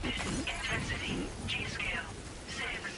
Intensity. G-scale. 6.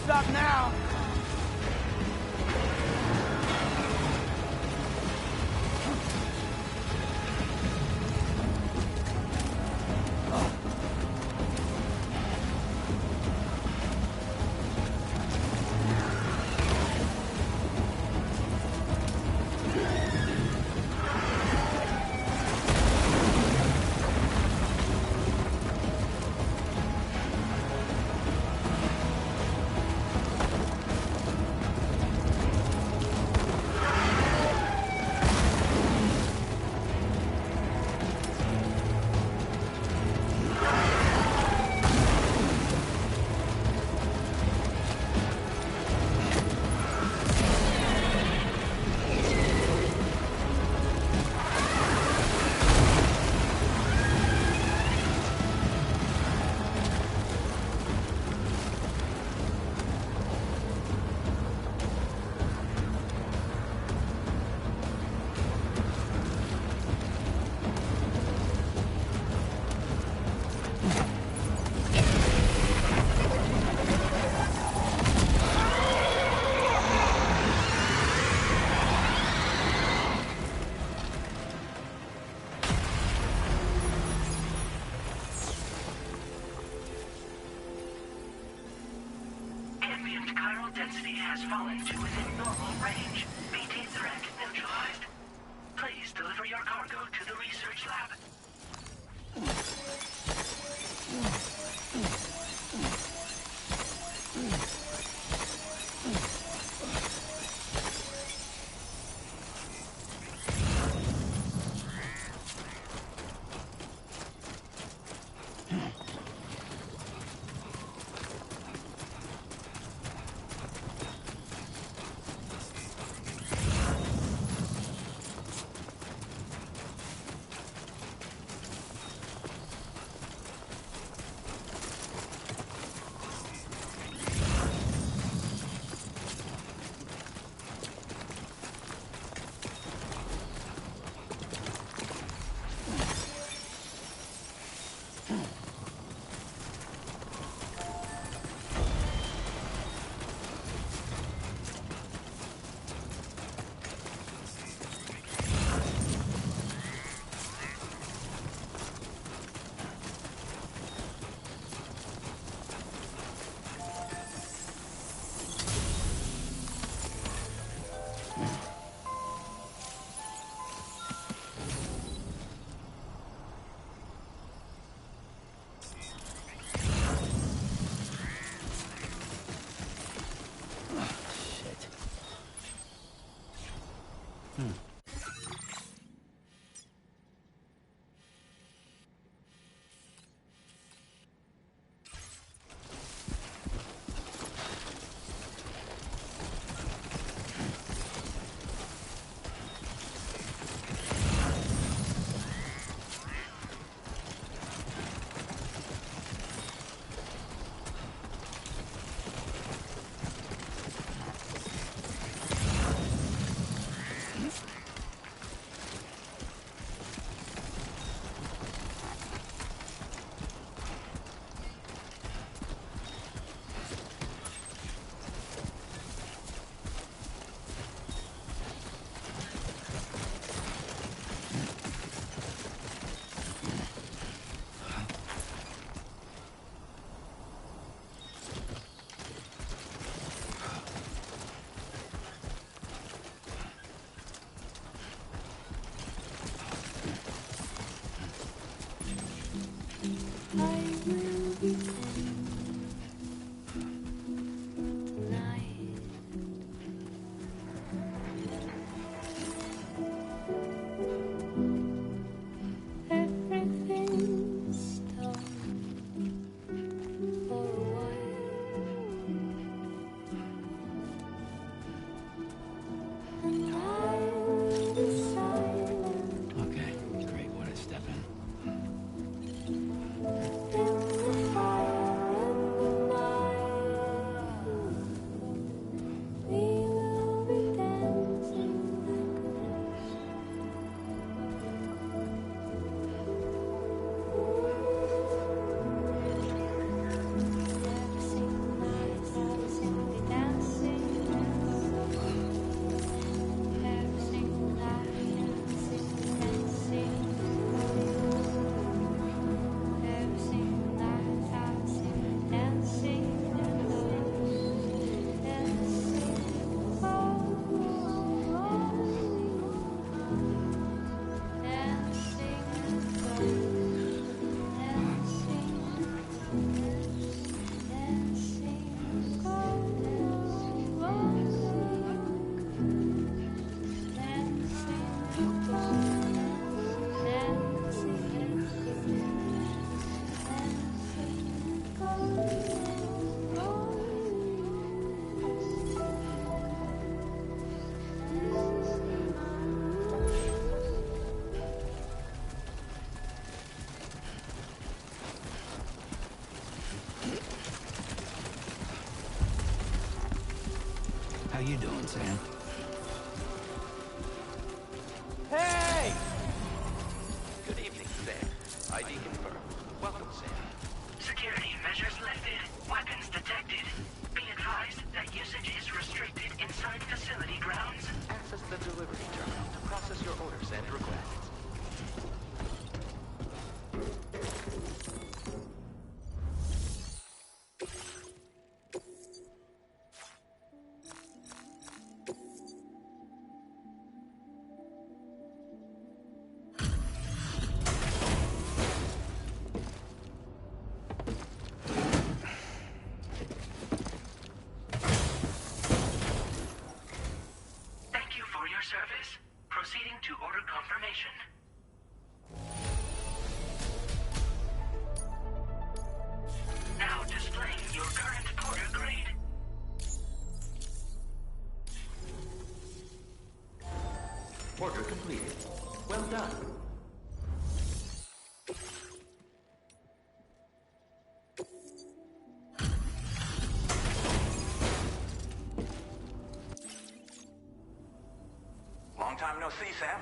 Stop now! Density has fallen to within normal range. BT threat neutralized. Please deliver your cargo to the research lab. How you doing, Sam? Hey! Good evening, Sam. ID confirmed. Welcome, Sam. Security measures lifted. Weapons detected. Be advised that usage is restricted inside facility grounds. Access the delivery terminal to process your orders and requests. Thank you for your service. Proceeding to order confirmation. Now displaying your current porter grade. Order completed. Well done. Long time no see, Sam.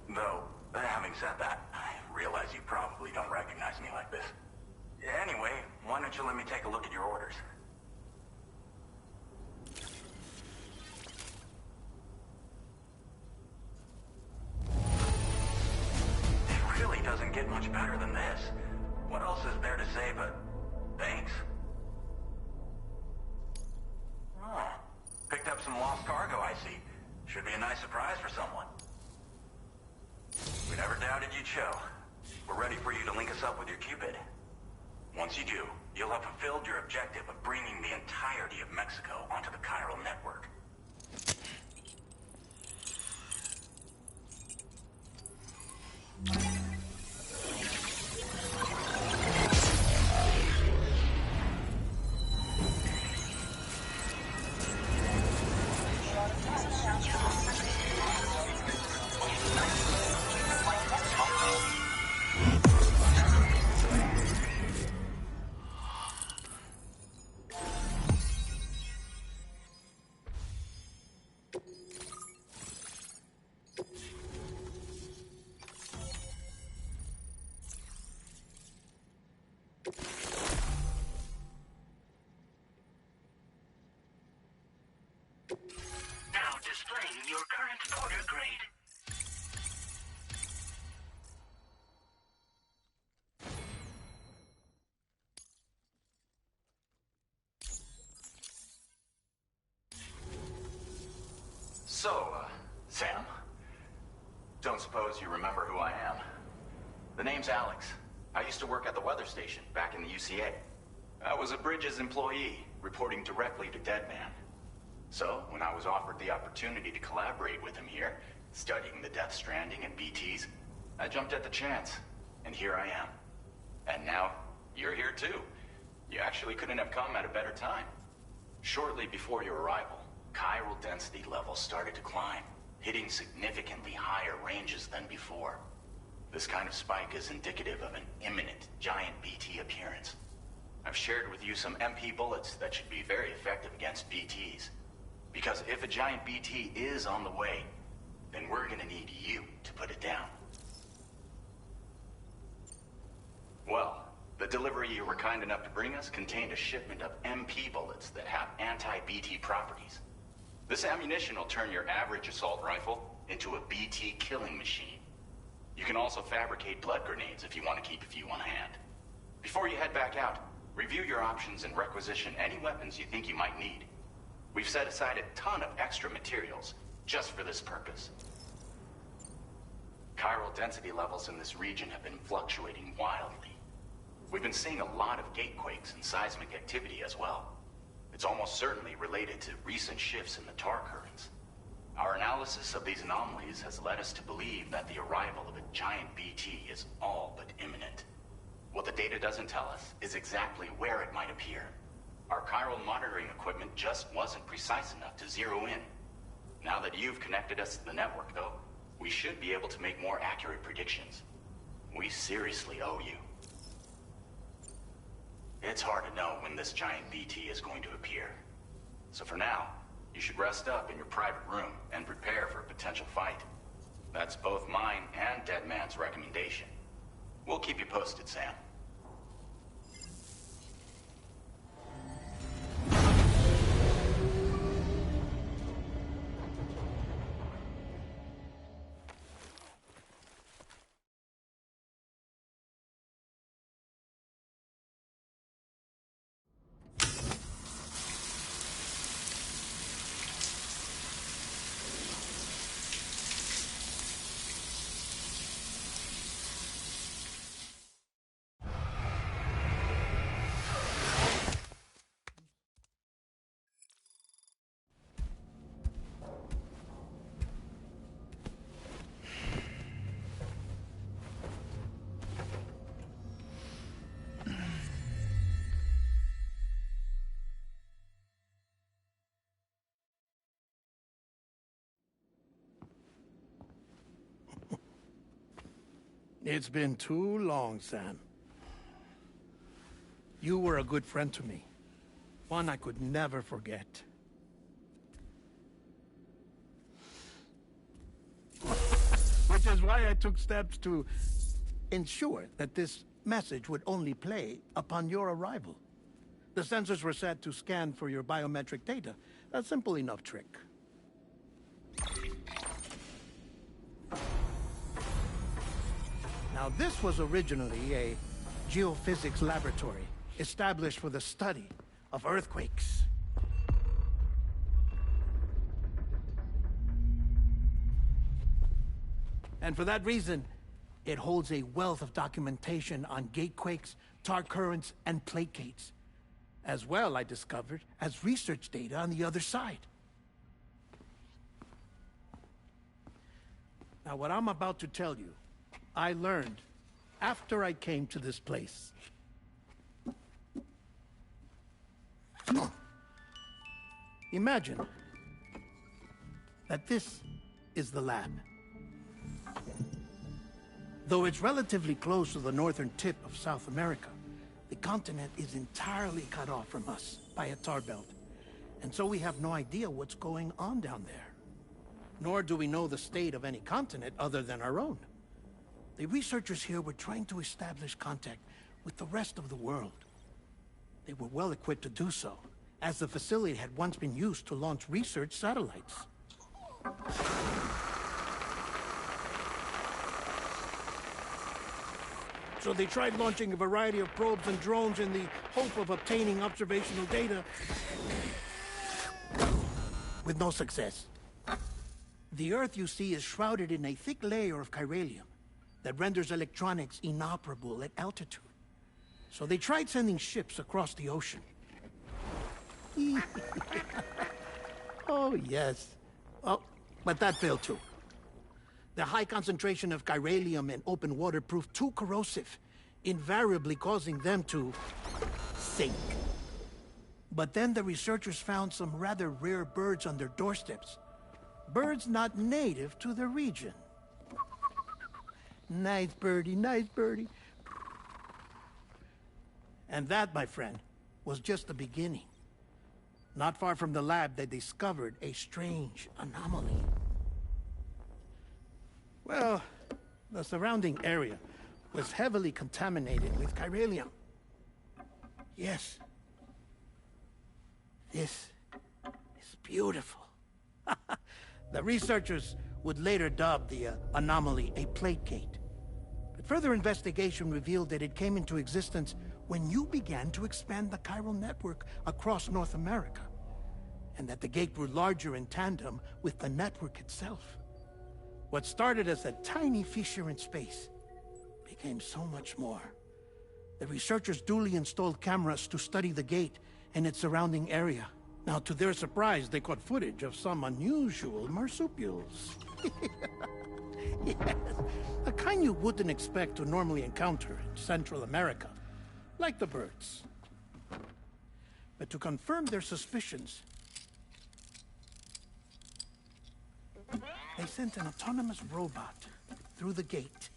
Though, having said that, I realize you probably don't recognize me like this. Anyway, why don't you let me take a look at your orders? It really doesn't get much better than this. What else is there to say but thanks? Oh, picked up some lost cargo, I see. Should be a nice surprise for someone. We never doubted you'd show. We're ready for you to link us up with your Cupid. Once you do, you'll have fulfilled your objective of bringing the entirety of Mexico onto the chiral network. Now displaying your current porter grade. So, Sam? Don't suppose you remember who I am? The name's Alex. I used to work at the weather station back in the UCA. I was a Bridges employee, reporting directly to Deadman. So, when I was offered the opportunity to collaborate with him here, studying the Death Stranding and BTs, I jumped at the chance. And here I am. And now, you're here too. You actually couldn't have come at a better time. Shortly before your arrival, chiral density levels started to climb, hitting significantly higher ranges than before. This kind of spike is indicative of an imminent giant BT appearance. I've shared with you some MP bullets that should be very effective against BTs. Because if a giant BT is on the way, then we're gonna need you to put it down. Well, the delivery you were kind enough to bring us contained a shipment of MP bullets that have anti-BT properties. This ammunition will turn your average assault rifle into a BT killing machine. You can also fabricate blood grenades if you want to keep a few on hand. Before you head back out, review your options and requisition any weapons you think you might need. We've set aside a ton of extra materials just for this purpose. Chiral density levels in this region have been fluctuating wildly. We've been seeing a lot of gatequakes and seismic activity as well. It's almost certainly related to recent shifts in the tar currents. Our analysis of these anomalies has led us to believe that the arrival of a giant BT is all but imminent. What the data doesn't tell us is exactly where it might appear. Our chiral monitoring equipment just wasn't precise enough to zero in. Now that you've connected us to the network, though, we should be able to make more accurate predictions. We seriously owe you. It's hard to know when this giant BT is going to appear. So for now, You should rest up in your private room and prepare for a potential fight. That's both mine and Deadman's recommendation. We'll keep you posted, Sam. It's been too long, Sam. You were a good friend to me. One I could never forget. Which is why I took steps to ensure that this message would only play upon your arrival. The sensors were set to scan for your biometric data. A simple enough trick. Now, this was originally a geophysics laboratory established for the study of earthquakes. And for that reason, it holds a wealth of documentation on gatequakes, tar currents, and placates. As well, I discovered, as research data on the other side. Now, what I'm about to tell you, I learned after I came to this place. Imagine that this is the lab. Though it's relatively close to the northern tip of South America, the continent is entirely cut off from us by a tar belt. And so we have no idea what's going on down there. Nor do we know the state of any continent other than our own. The researchers here were trying to establish contact with the rest of the world. They were well equipped to do so, as the facility had once been used to launch research satellites. So they tried launching a variety of probes and drones in the hope of obtaining observational data, with no success. The Earth, you see, is shrouded in a thick layer of chiralium that renders electronics inoperable at altitude. So they tried sending ships across the ocean. Oh, yes. Oh, but that failed too. The high concentration of chiralium in open water proved too corrosive, invariably causing them to sink. But then the researchers found some rather rare birds on their doorsteps. Birds not native to the region. Nice birdie, nice birdie. And that, my friend, was just the beginning. Not far from the lab, they discovered a strange anomaly. Well, the surrounding area was heavily contaminated with chiralium. Yes. This is beautiful. The researchers would later dub the anomaly a plate gate. But further investigation revealed that it came into existence when you began to expand the chiral network across North America, and that the gate grew larger in tandem with the network itself. What started as a tiny fissure in space became so much more. The researchers duly installed cameras to study the gate and its surrounding area. Now, to their surprise, they caught footage of some unusual marsupials. Yes, a kind you wouldn't expect to normally encounter in Central America, like the birds. But to confirm their suspicions, they sent an autonomous robot through the gate.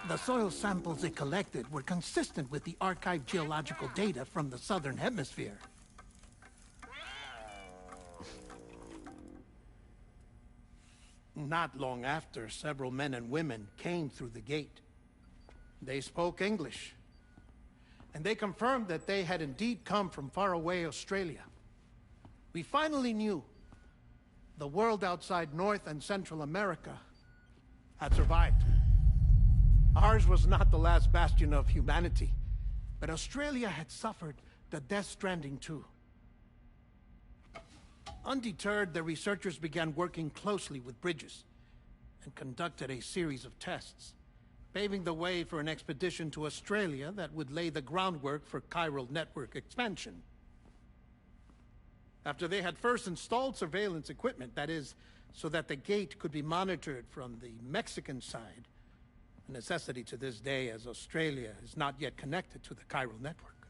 The soil samples it collected were consistent with the archived geological data from the southern hemisphere. Not long after, several men and women came through the gate. They spoke English, and they confirmed that they had indeed come from faraway Australia. We finally knew the world outside North and Central America had survived. Ours was not the last bastion of humanity, but Australia had suffered the Death Stranding too. Undeterred, the researchers began working closely with Bridges and conducted a series of tests, paving the way for an expedition to Australia that would lay the groundwork for chiral network expansion. After they had first installed surveillance equipment, that is, so that the gate could be monitored from the Mexican side, a necessity to this day as Australia is not yet connected to the chiral network.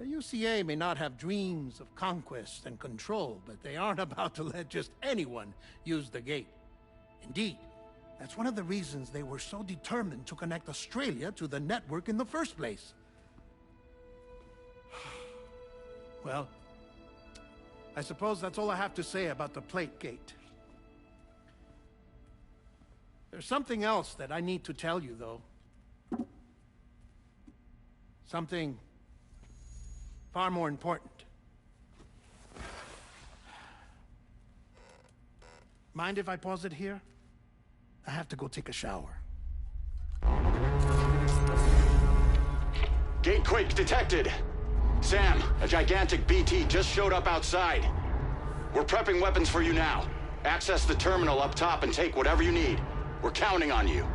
The UCA may not have dreams of conquest and control, but they aren't about to let just anyone use the gate. Indeed, that's one of the reasons they were so determined to connect Australia to the network in the first place. Well, I suppose that's all I have to say about the plate gate. There's something else that I need to tell you, though. Something far more important. Mind if I pause it here? I have to go take a shower. Gate quake detected. Sam, a gigantic BT just showed up outside. We're prepping weapons for you now. Access the terminal up top and take whatever you need. We're counting on you.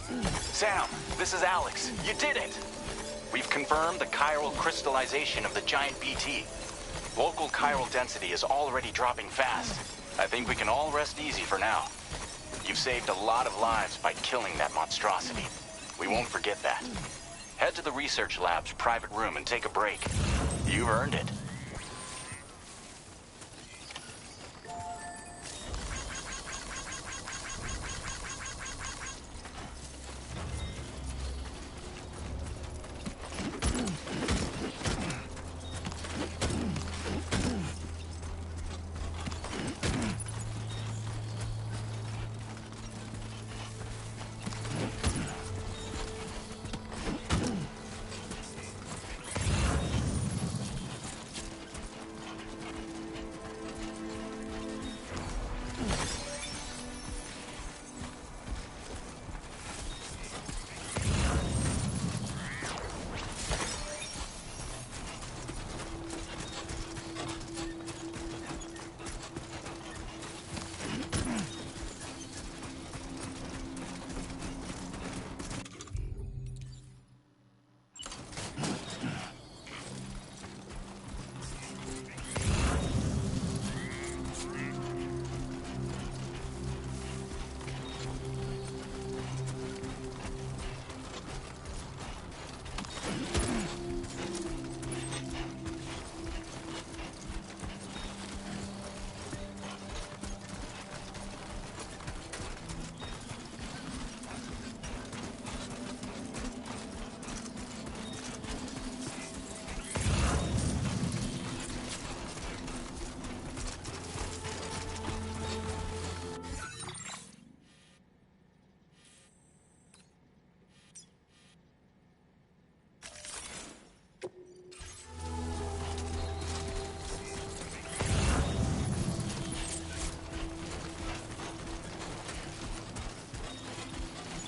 Sam, this is Alex. You did it! We've confirmed the chiral crystallization of the giant BT. Local chiral density is already dropping fast. I think we can all rest easy for now. You've saved a lot of lives by killing that monstrosity. We won't forget that. Head to the research lab's private room and take a break. You've earned it.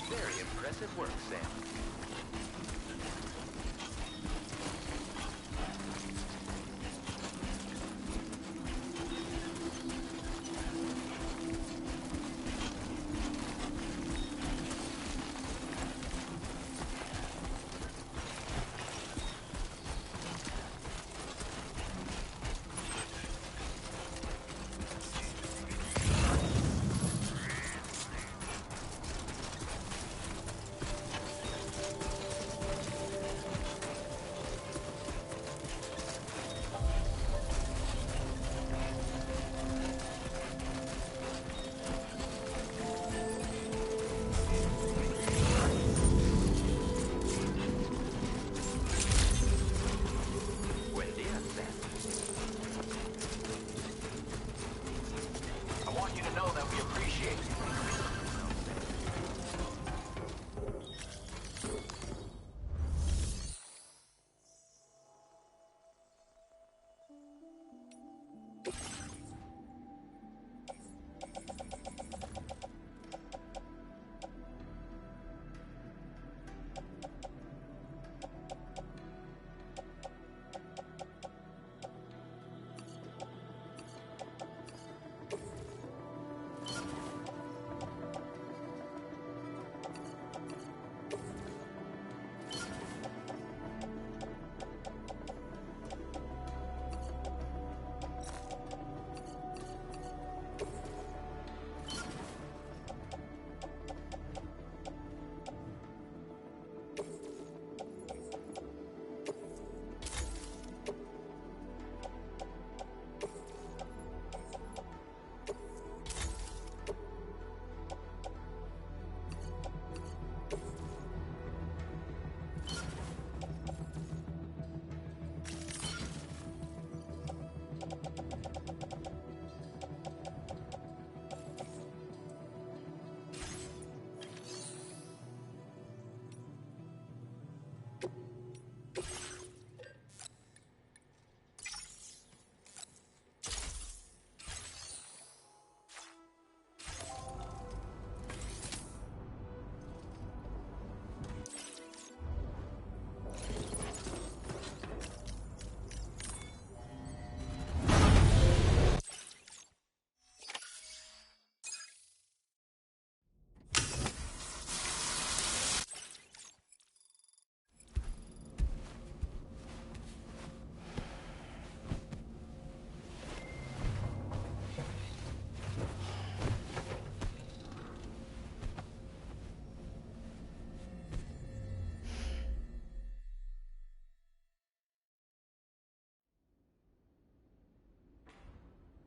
Very impressive work, Sam.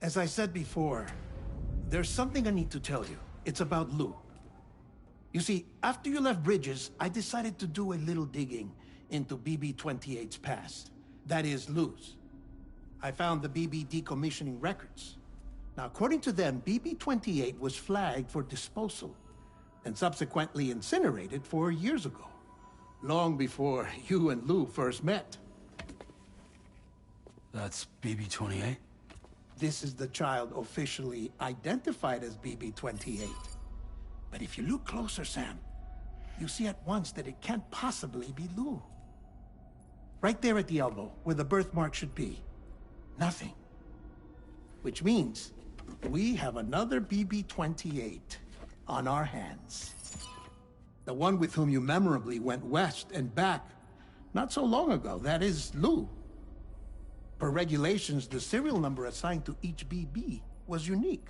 As I said before, there's something I need to tell you. It's about Lou. You see, after you left Bridges, I decided to do a little digging into BB-28's past. That is, Lou's. I found the BB decommissioning records. Now, according to them, BB-28 was flagged for disposal and subsequently incinerated 4 years ago, long before you and Lou first met. That's BB-28? This is the child officially identified as BB-28. But if you look closer, Sam, you see at once that it can't possibly be Lou. Right there at the elbow, where the birthmark should be. Nothing. Which means we have another BB-28 on our hands. The one with whom you memorably went west and back not so long ago. That is Lou. Per regulations, the serial number assigned to each BB was unique.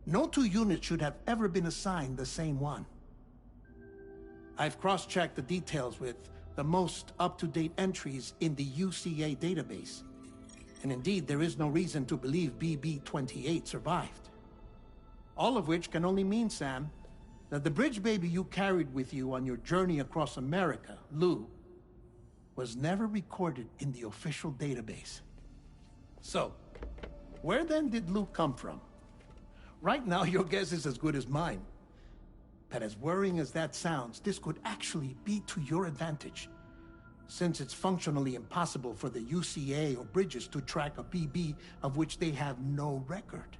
No two units should have ever been assigned the same one. I've cross-checked the details with the most up-to-date entries in the UCA database. And indeed, there is no reason to believe BB-28 survived. All of which can only mean, Sam, that the bridge baby you carried with you on your journey across America, Lou, was never recorded in the official database. So, where then did Lou come from? Right now, your guess is as good as mine. But as worrying as that sounds, this could actually be to your advantage, since it's functionally impossible for the UCA or Bridges to track a BB of which they have no record.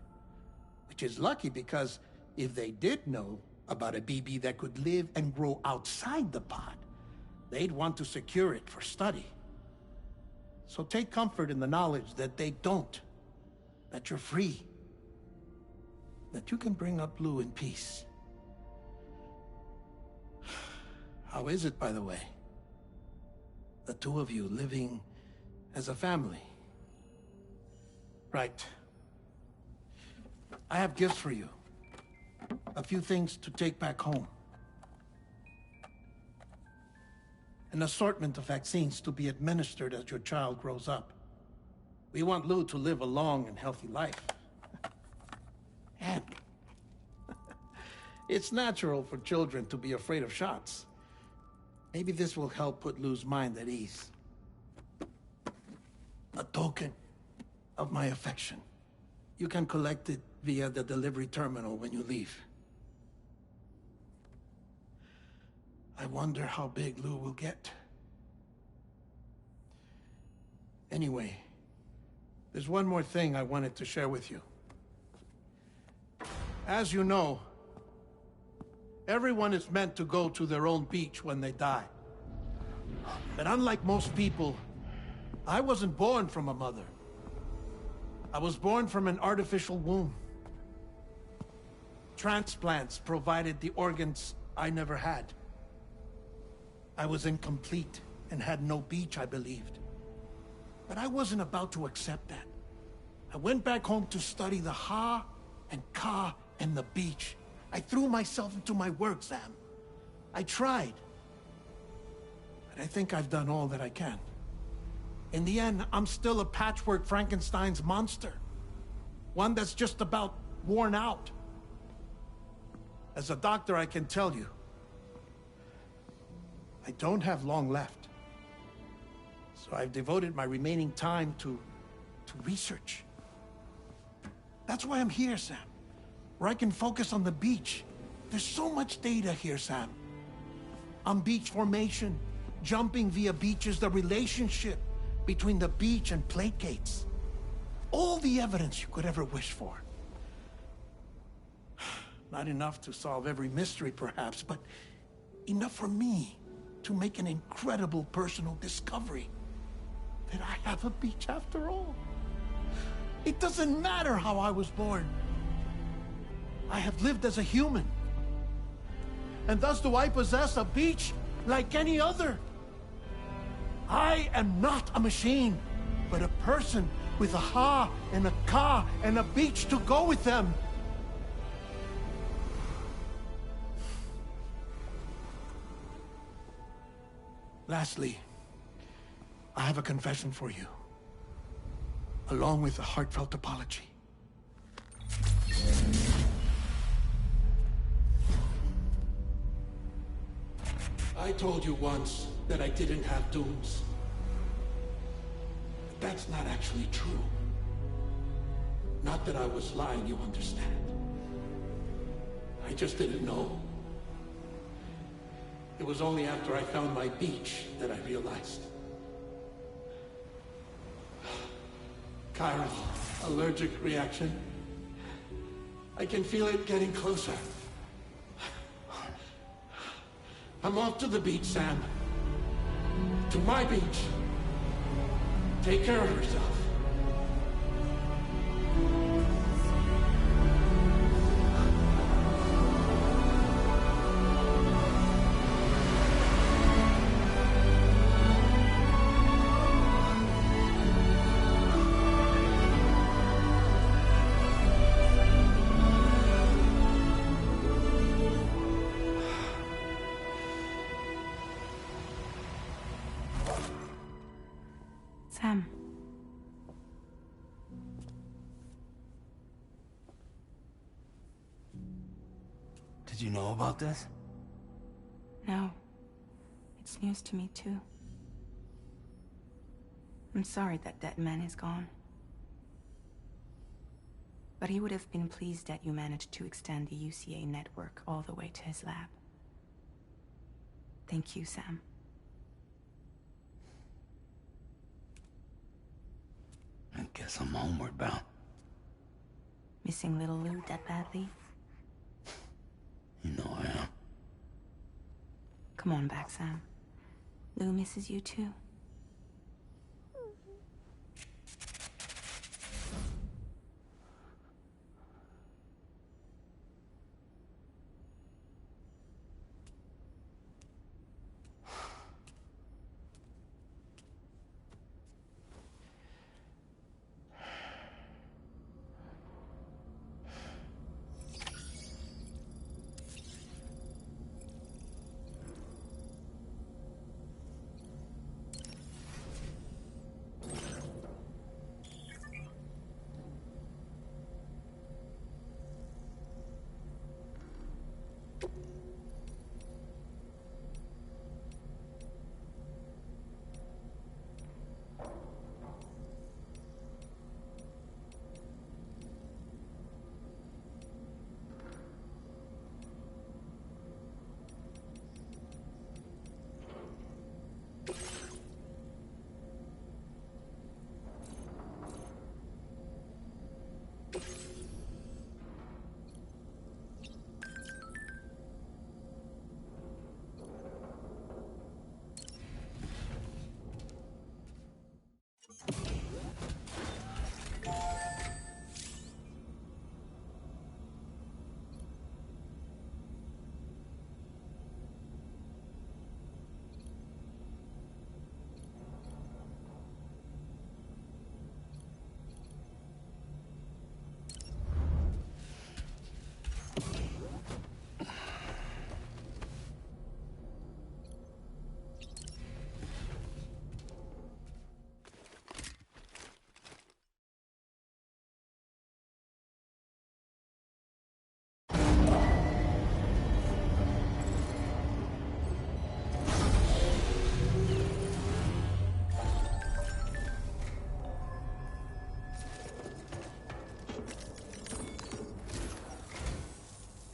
Which is lucky, because if they did know about a BB that could live and grow outside the pod, they'd want to secure it for study. So take comfort in the knowledge that they don't, that you're free, that you can bring up Lou in peace. How is it, by the way? The two of you living as a family. Right. I have gifts for you. A few things to take back home. An assortment of vaccines to be administered as your child grows up. We want Lou to live a long and healthy life. And it's natural for children to be afraid of shots. Maybe this will help put Lou's mind at ease. A token of my affection. You can collect it via the delivery terminal when you leave. I wonder how big Lou will get. Anyway, there's one more thing I wanted to share with you. As you know, everyone is meant to go to their own beach when they die. But unlike most people, I wasn't born from a mother. I was born from an artificial womb. Transplants provided the organs I never had. I was incomplete and had no beach, I believed. But I wasn't about to accept that. I went back home to study the Ha and Ka and the beach. I threw myself into my work, Sam. I tried. But I think I've done all that I can. In the end, I'm still a patchwork Frankenstein's monster. One that's just about worn out. As a doctor, I can tell you, I don't have long left. So I've devoted my remaining time to research. That's why I'm here, Sam. Where I can focus on the beach. There's so much data here, Sam. On beach formation, jumping via beaches, the relationship between the beach and plate gates. All the evidence you could ever wish for. Not enough to solve every mystery, perhaps, but enough for me to make an incredible personal discovery. That I have a beach after all. It doesn't matter how I was born. I have lived as a human. And thus do I possess a beach like any other. I am not a machine, but a person with a Ha and a Ka and a beach to go with them. Lastly, I have a confession for you, along with a heartfelt apology. I told you once that I didn't have dooms. But that's not actually true. Not that I was lying, you understand. I just didn't know. It was only after I found my beach that I realized. Kyra's allergic reaction. I can feel it getting closer. I'm off to the beach, Sam. To my beach. Take care of yourself. Sam. Did you know about this? No. It's news to me, too. I'm sorry that that man is gone. But he would have been pleased that you managed to extend the UCA network all the way to his lab. Thank you, Sam. I guess I'm homeward bound. Missing little Lou that badly? You know I am. Come on back, Sam. Lou misses you too.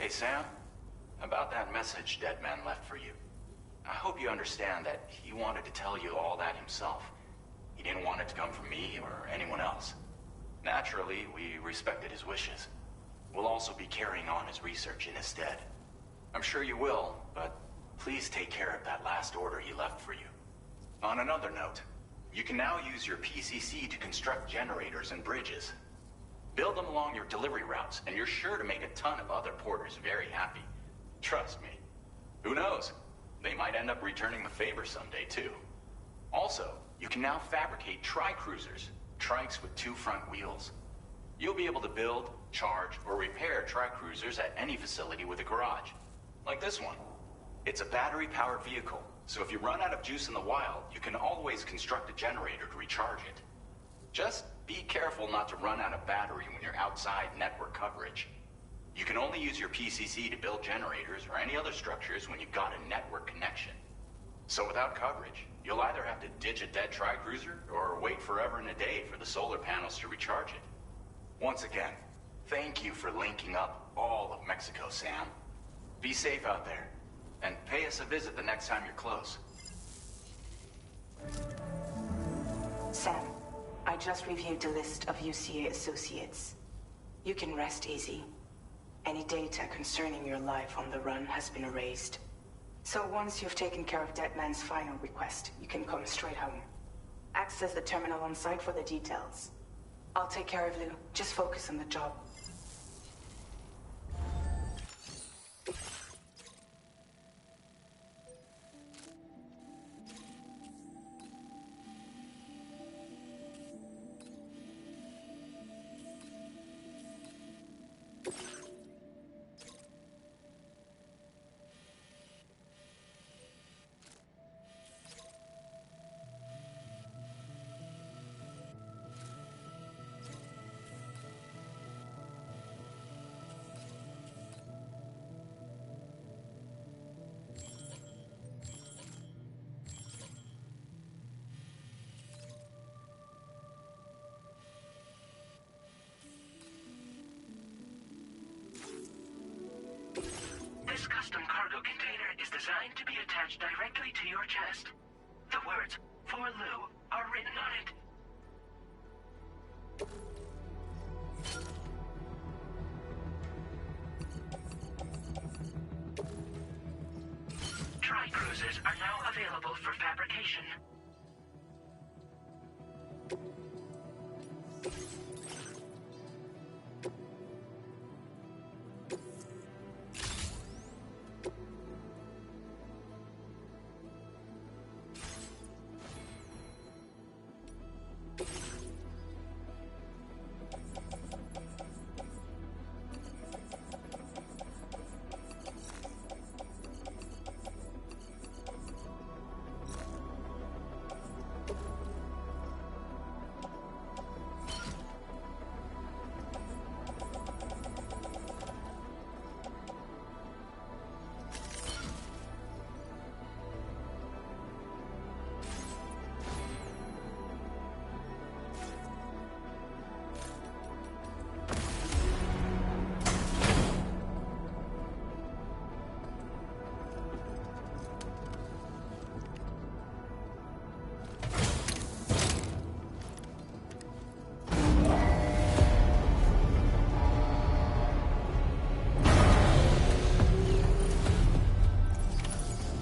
Hey, Sam. About that message Dead Man left for you. I hope you understand that he wanted to tell you all that himself. He didn't want it to come from me or anyone else. Naturally, we respected his wishes. We'll also be carrying on his research in his stead. I'm sure you will, but please take care of that last order he left for you. On another note, you can now use your PCC to construct generators and bridges. Build them along your delivery routes, and you're sure to make a ton of other porters very happy. Trust me. Who knows? They might end up returning the favor someday, too. Also, you can now fabricate tri-cruisers, trikes with 2 front wheels. You'll be able to build, charge, or repair tri-cruisers at any facility with a garage. Like this one. It's a battery-powered vehicle, so if you run out of juice in the wild, you can always construct a generator to recharge it. Just be careful not to run out of battery when you're outside network coverage. You can only use your PCC to build generators or any other structures when you've got a network connection. So without coverage, you'll either have to ditch a dead tri-cruiser or wait forever and a day for the solar panels to recharge it. Once again, thank you for linking up all of Mexico, Sam. Be safe out there, and pay us a visit the next time you're close. Sam, I just reviewed the list of UCA associates. You can rest easy. Any data concerning your life on the run has been erased. So once you've taken care of Deadman's final request, you can come straight home. Access the terminal on site for the details. I'll take care of Lou. Just focus on the job. This custom cargo container is designed to be attached directly to your chest. The words, "For Lou," are written on it. Tri-cruisers are now available for fabrication.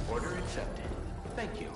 Order accepted. Thank you.